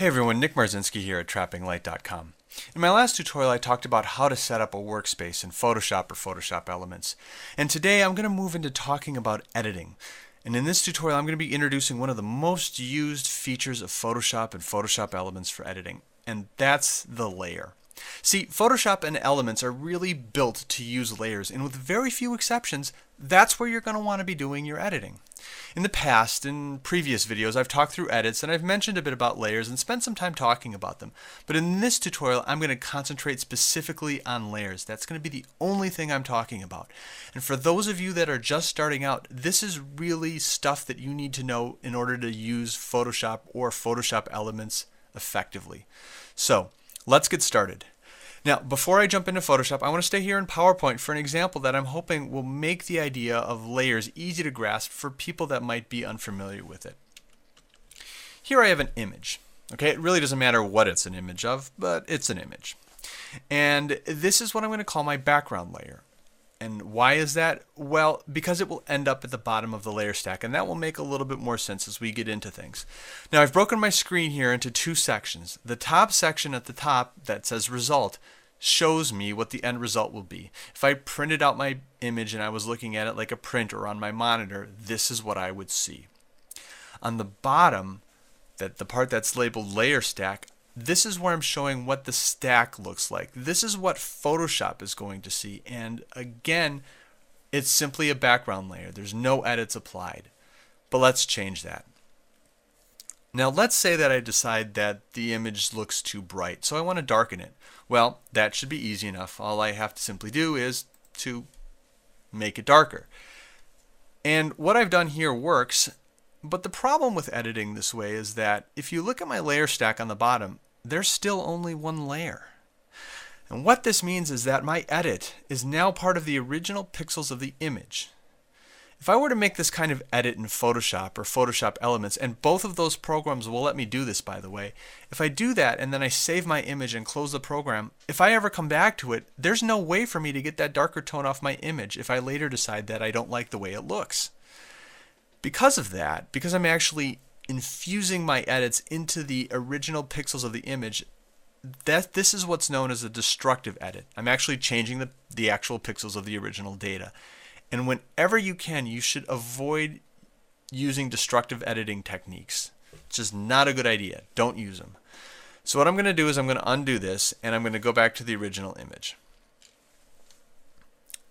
Hey everyone, Nick Marzinski here at trappinglight.com. In my last tutorial I talked about how to set up a workspace in Photoshop or Photoshop Elements. And today I'm going to move into talking about editing. And in this tutorial I'm going to be introducing one of the most used features of Photoshop and Photoshop Elements for editing. And that's the layer. See, Photoshop and Elements are really built to use layers, and with very few exceptions, that's where you're going to want to be doing your editing. In the past, in previous videos, I've talked through edits and I've mentioned a bit about layers and spent some time talking about them. But in this tutorial, I'm going to concentrate specifically on layers. That's going to be the only thing I'm talking about. And for those of you that are just starting out, this is really stuff that you need to know in order to use Photoshop or Photoshop Elements effectively. So, let's get started. Now, before I jump into Photoshop, I want to stay here in PowerPoint for an example that I'm hoping will make the idea of layers easy to grasp for people that might be unfamiliar with it. Here I have an image. Okay, it really doesn't matter what it's an image of, but it's an image. And this is what I'm going to call my background layer. And why is that? Well, because it will end up at the bottom of the layer stack, and that will make a little bit more sense as we get into things. Now, I've broken my screen here into two sections. The top section at the top that says result shows me what the end result will be. If I printed out my image and I was looking at it like a print or on my monitor, this is what I would see. On the bottom, the part that's labeled layer stack, this is where I'm showing what the stack looks like. This is what Photoshop is going to see. And again, it's simply a background layer. There's no edits applied. But let's change that. Now let's say that I decide that the image looks too bright, so I want to darken it. Well, that should be easy enough. All I have to simply do is to make it darker. And what I've done here works. But the problem with editing this way is that if you look at my layer stack on the bottom, there's still only one layer. And what this means is that my edit is now part of the original pixels of the image. If I were to make this kind of edit in Photoshop or Photoshop Elements, and both of those programs will let me do this, by the way, if I do that and then I save my image and close the program, if I ever come back to it, there's no way for me to get that darker tone off my image if I later decide that I don't like the way it looks. Because of that, because I'm actually infusing my edits into the original pixels of the image, this is what's known as a destructive edit. I'm actually changing the actual pixels of the original data. And whenever you can, you should avoid using destructive editing techniques. It's just not a good idea. Don't use them. So what I'm going to do is I'm going to undo this and I'm going to go back to the original image.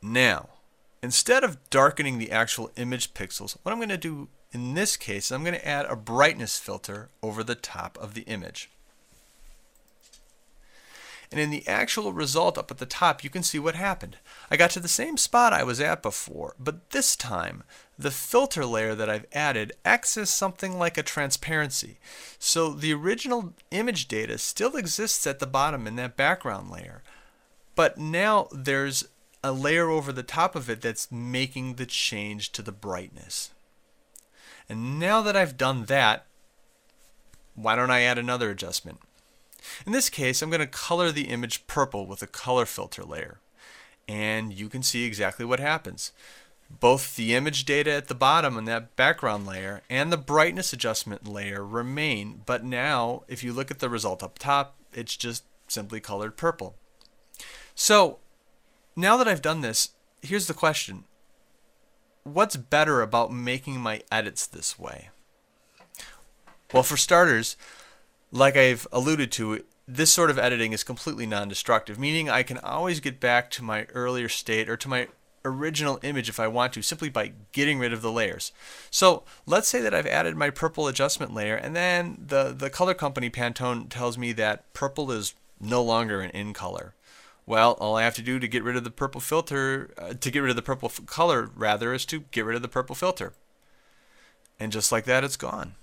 Now, instead of darkening the actual image pixels, what I'm going to do in this case is I'm going to add a brightness filter over the top of the image. And in the actual result up at the top, you can see what happened. I got to the same spot I was at before, but this time the filter layer that I've added acts as something like a transparency. So the original image data still exists at the bottom in that background layer, but now there's a layer over the top of it that's making the change to the brightness. And now that I've done that, why don't I add another adjustment? In this case, I'm going to color the image purple with a color filter layer. And you can see exactly what happens. Both the image data at the bottom in that background layer and the brightness adjustment layer remain, but now if you look at the result up top, it's just simply colored purple. So now that I've done this, here's the question. What's better about making my edits this way? Well, for starters, like I've alluded to, this sort of editing is completely non-destructive, meaning I can always get back to my earlier state or to my original image if I want to, simply by getting rid of the layers. So let's say that I've added my purple adjustment layer and then the color company Pantone tells me that purple is no longer an in color. Well, all I have to do to get rid of the purple filter, color rather, is to get rid of the purple filter. And just like that, it's gone.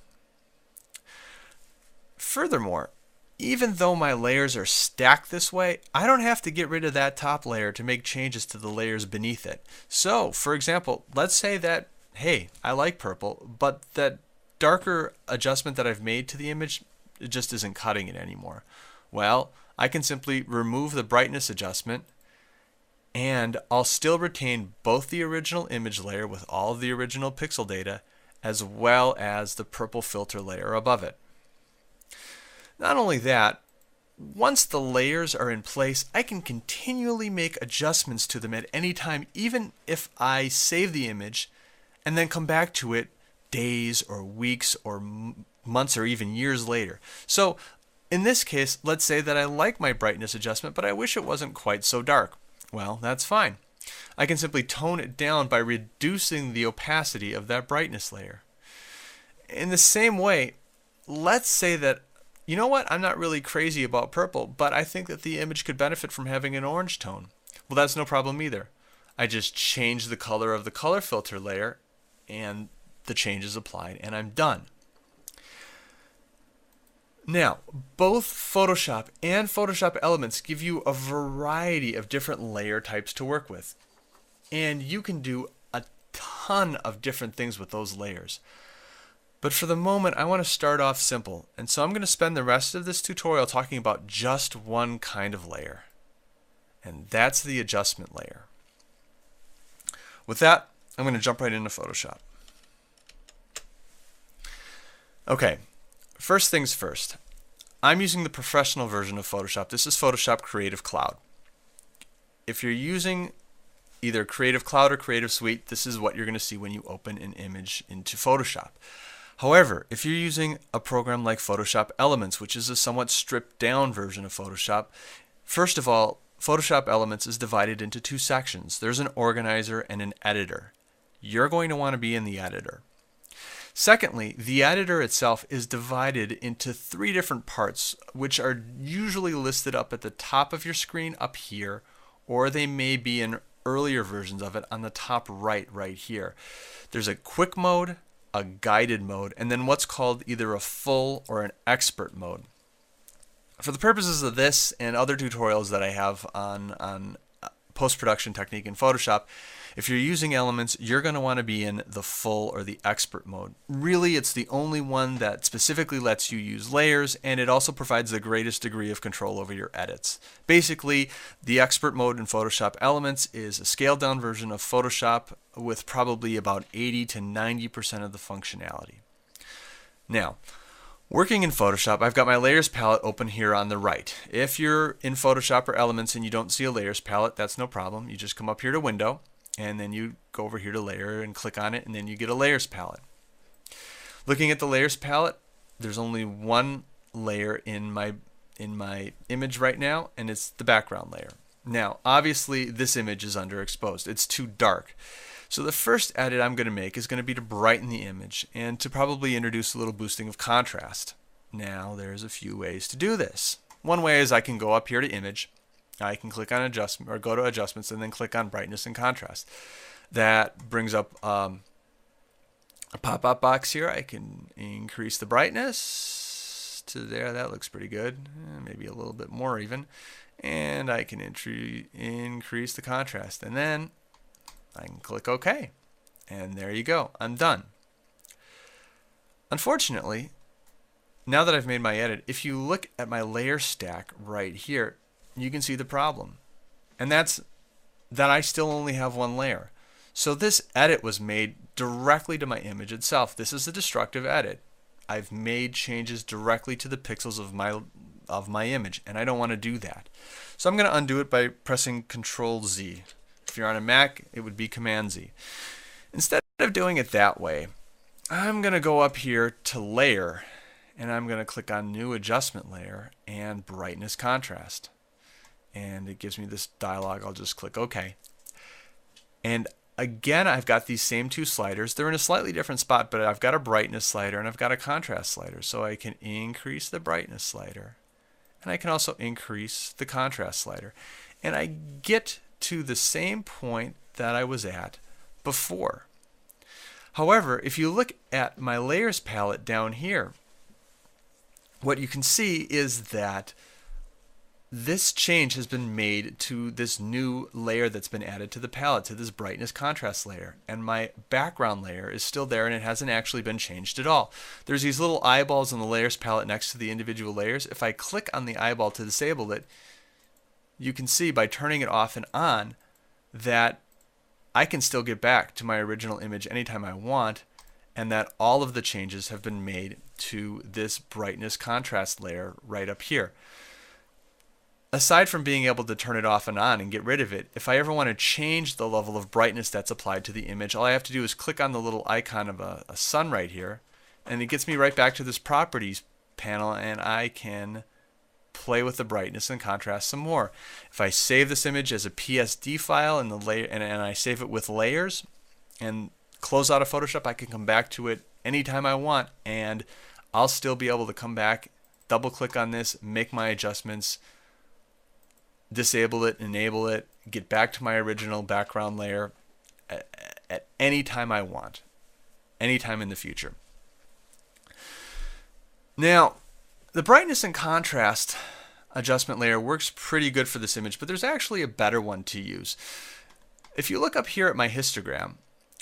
Furthermore, even though my layers are stacked this way, I don't have to get rid of that top layer to make changes to the layers beneath it. So, for example, let's say that, hey, I like purple, but that darker adjustment that I've made to the image, it just isn't cutting it anymore. Well, I can simply remove the brightness adjustment and I'll still retain both the original image layer with all of the original pixel data as well as the purple filter layer above it. Not only that, once the layers are in place, I can continually make adjustments to them at any time, even if I save the image and then come back to it days or weeks or months or even years later. So in this case, let's say that I like my brightness adjustment, but I wish it wasn't quite so dark. Well, that's fine. I can simply tone it down by reducing the opacity of that brightness layer. In the same way, let's say that, you know what, I'm not really crazy about purple, but I think that the image could benefit from having an orange tone. Well, that's no problem either. I just change the color of the color filter layer and the change is applied and I'm done. Now, both Photoshop and Photoshop Elements give you a variety of different layer types to work with. And you can do a ton of different things with those layers. But for the moment, I want to start off simple. And so I'm going to spend the rest of this tutorial talking about just one kind of layer. And that's the adjustment layer. With that, I'm going to jump right into Photoshop. Okay, first things first. I'm using the professional version of Photoshop. This is Photoshop Creative Cloud. If you're using either Creative Cloud or Creative Suite, this is what you're going to see when you open an image into Photoshop. However, if you're using a program like Photoshop Elements, which is a somewhat stripped down version of Photoshop, first of all, Photoshop Elements is divided into two sections. There's an organizer and an editor. You're going to want to be in the editor. Secondly, the editor itself is divided into three different parts, which are usually listed up at the top of your screen up here, or they may be in earlier versions of it on the top right here. There's a quick mode, a guided mode, and then what's called either a full or an expert mode. For the purposes of this and other tutorials that I have on post-production technique in Photoshop, if you're using Elements, you're going to want to be in the full or the expert mode. Really, it's the only one that specifically lets you use layers, and it also provides the greatest degree of control over your edits. Basically, the expert mode in Photoshop Elements is a scaled down version of Photoshop with probably about 80 to 90% of the functionality. Now, working in Photoshop, I've got my layers palette open here on the right. If you're in Photoshop or Elements and you don't see a layers palette, that's no problem. You just come up here to Window, and then you go over here to Layer and click on it, and then you get a layers palette. Looking at the layers palette, there's only one layer in my image right now, and it's the background layer. Now, obviously, this image is underexposed. It's too dark. So the first edit I'm going to make is going to be to brighten the image and to probably introduce a little boosting of contrast. Now, there's a few ways to do this. One way is I can go up here to Image. I can click on Adjustment or go to Adjustments and then click on Brightness and Contrast. That brings up a pop-up box here. I can increase the brightness to there. That looks pretty good. Maybe a little bit more even. And I can increase the contrast. And then I can click OK. And there you go. I'm done. Unfortunately, now that I've made my edit, if you look at my layer stack right here, you can see the problem. And that's that I still only have one layer. So this edit was made directly to my image itself. This is a destructive edit. I've made changes directly to the pixels of my image, and I don't want to do that. So I'm going to undo it by pressing Control Z. If you're on a Mac, it would be Command Z. Instead of doing it that way, I'm going to go up here to Layer, and I'm going to click on New Adjustment Layer and Brightness Contrast. And it gives me this dialog. I'll just click OK. And again, I've got these same two sliders. They're in a slightly different spot, but I've got a brightness slider and I've got a contrast slider. So I can increase the brightness slider, and I can also increase the contrast slider. And I get to the same point that I was at before. However, if you look at my layers palette down here, what you can see is that this change has been made to this new layer that's been added to the palette, to this brightness contrast layer. And my background layer is still there, and it hasn't actually been changed at all. There's these little eyeballs in the layers palette next to the individual layers. If I click on the eyeball to disable it, you can see by turning it off and on that I can still get back to my original image anytime I want, and that all of the changes have been made to this brightness contrast layer right up here. Aside from being able to turn it off and on and get rid of it, if I ever want to change the level of brightness that's applied to the image, all I have to do is click on the little icon of a sun right here, and it gets me right back to this properties panel, and I can play with the brightness and contrast some more. If I save this image as a PSD file in the layer, and I save it with layers and close out of Photoshop, I can come back to it anytime I want, and I'll still be able to come back, double click on this, make my adjustments, disable it, enable it, get back to my original background layer at any time I want, anytime in the future. Now, the brightness and contrast adjustment layer works pretty good for this image, but there's actually a better one to use. If you look up here at my histogram,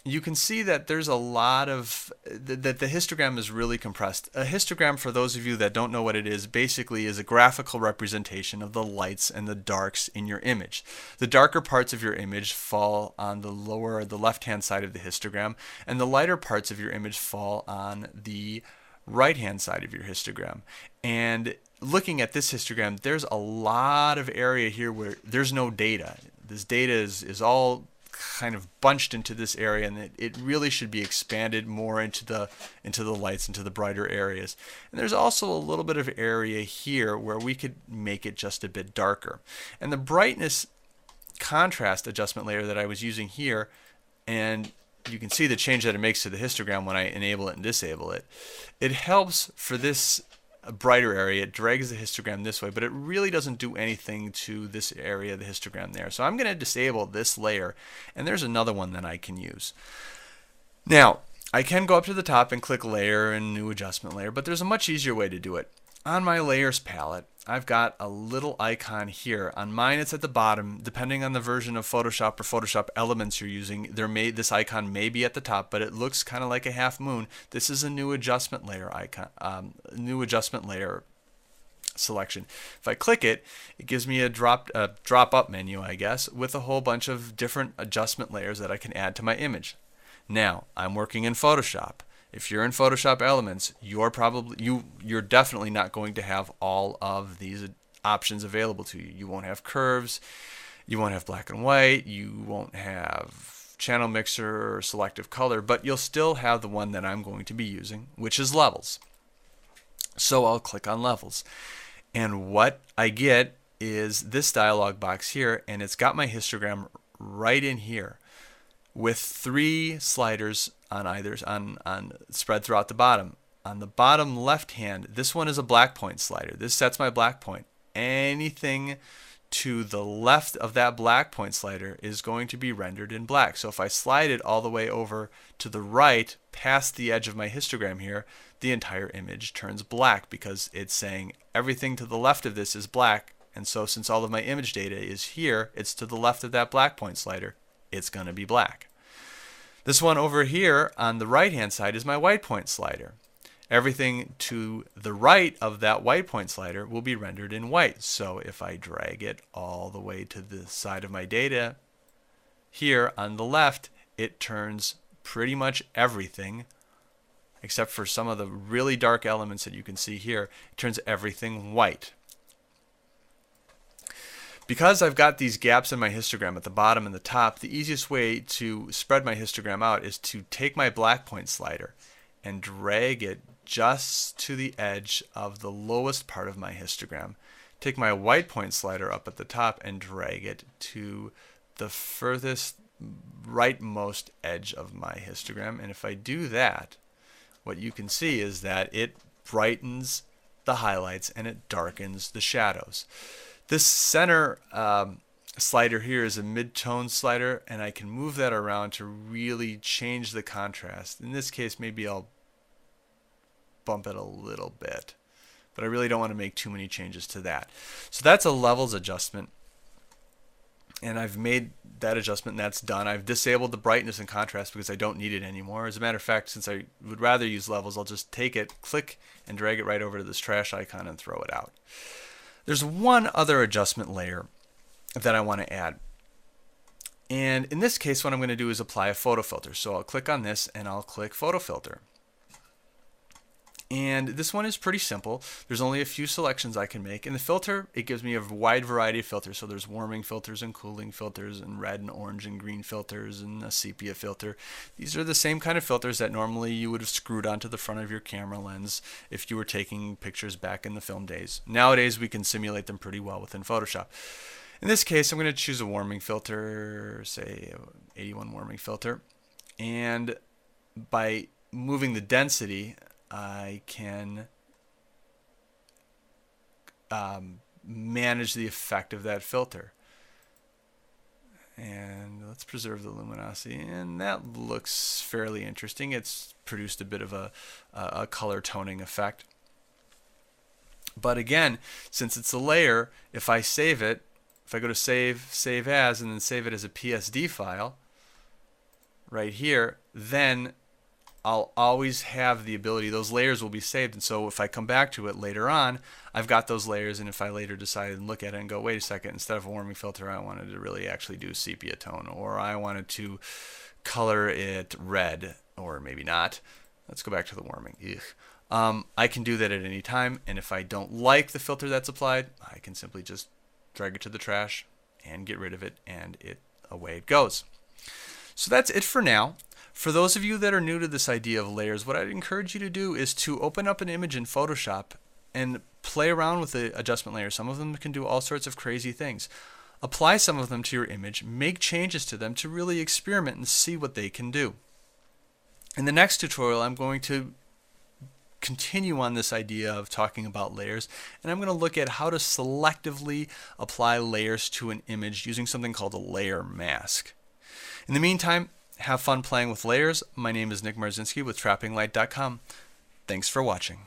you can see that there's a lot of, that the histogram is really compressed. A histogram, for those of you that don't know what it is, basically is a graphical representation of the lights and the darks in your image. The darker parts of your image fall on the lower, the left-hand side of the histogram, and the lighter parts of your image fall on the right-hand side of your histogram. And looking at this histogram, there's a lot of area here where there's no data. This data is all kind of bunched into this area, and it really should be expanded more into the lights, into the brighter areas. And there's also a little bit of area here where we could make it just a bit darker. And the brightness contrast adjustment layer that I was using here, and you can see the change that it makes to the histogram when I enable it and disable it. It helps for this brighter area. It drags the histogram this way, but it really doesn't do anything to this area of the histogram there. So I'm going to disable this layer, and there's another one that I can use. Now, I can go up to the top and click Layer and New Adjustment Layer, but there's a much easier way to do it. On my Layers palette, I've got a little icon here. On mine, it's at the bottom. Depending on the version of Photoshop or Photoshop Elements you're using, this icon may be at the top, but it looks kind of like a half moon. This is a New Adjustment Layer icon, New Adjustment Layer selection. If I click it, it gives me a drop-up menu, I guess, with a whole bunch of different adjustment layers that I can add to my image. Now, I'm working in Photoshop. If you're in Photoshop Elements, you're definitely not going to have all of these options available to you. You won't have curves, you won't have black and white, you won't have channel mixer or selective color, but you'll still have the one that I'm going to be using, which is levels. So I'll click on levels, and what I get is this dialog box here, and it's got my histogram right in here, with 3 sliders on either spread throughout the bottom. On the bottom left hand, this one is a black point slider. This sets my black point. Anything to the left of that black point slider is going to be rendered in black. So if I slide it all the way over to the right past the edge of my histogram here, the entire image turns black because it's saying everything to the left of this is black. And so since all of my image data is here, it's to the left of that black point slider, it's going to be black. This one over here on the right hand side is my white point slider. Everything to the right of that white point slider will be rendered in white. So if I drag it all the way to the side of my data here on the left, it turns pretty much everything, except for some of the really dark elements that you can see here, it turns everything white. Because I've got these gaps in my histogram at the bottom and the top, the easiest way to spread my histogram out is to take my black point slider and drag it just to the edge of the lowest part of my histogram. Take my white point slider up at the top and drag it to the furthest rightmost edge of my histogram. And if I do that, what you can see is that it brightens the highlights and it darkens the shadows. This center slider here is a mid-tone slider, and I can move that around to really change the contrast. In this case, maybe I'll bump it a little bit, but I really don't want to make too many changes to that. So that's a levels adjustment, and I've made that adjustment, and that's done. I've disabled the brightness and contrast because I don't need it anymore. As a matter of fact, since I would rather use levels, I'll just take it, click, and drag it right over to this trash icon and throw it out. There's one other adjustment layer that I want to add. And in this case, what I'm going to do is apply a photo filter. So I'll click on this and I'll click photo filter. And this one is pretty simple. There's only a few selections I can make. In the filter, it gives me a wide variety of filters. So there's warming filters and cooling filters and red and orange and green filters and a sepia filter. These are the same kind of filters that normally you would have screwed onto the front of your camera lens if you were taking pictures back in the film days. Nowadays, we can simulate them pretty well within Photoshop. In this case, I'm going to choose a warming filter, say 81 warming filter. And by moving the density, I can manage the effect of that filter. And let's preserve the luminosity, and that looks fairly interesting. It's produced a bit of a color toning effect. But again, since it's a layer, if I save it, if I go to save as, and then save it as a PSD file right here, then I'll always have the ability, those layers will be saved, and so if I come back to it later on, I've got those layers, and if I later decide and look at it and go, wait a second, instead of a warming filter, I wanted to really actually do sepia tone, or I wanted to color it red, or maybe not. Let's go back to the warming. I can do that at any time, and if I don't like the filter that's applied, I can simply just drag it to the trash and get rid of it, and away it goes. So that's it for now. For those of you that are new to this idea of layers, what I'd encourage you to do is to open up an image in Photoshop and play around with the adjustment layers. Some of them can do all sorts of crazy things. Apply some of them to your image, make changes to them to really experiment and see what they can do. In the next tutorial, I'm going to continue on this idea of talking about layers, and I'm going to look at how to selectively apply layers to an image using something called a layer mask. In the meantime, have fun playing with layers. My name is Nick Marzinski with trappinglight.com. Thanks for watching.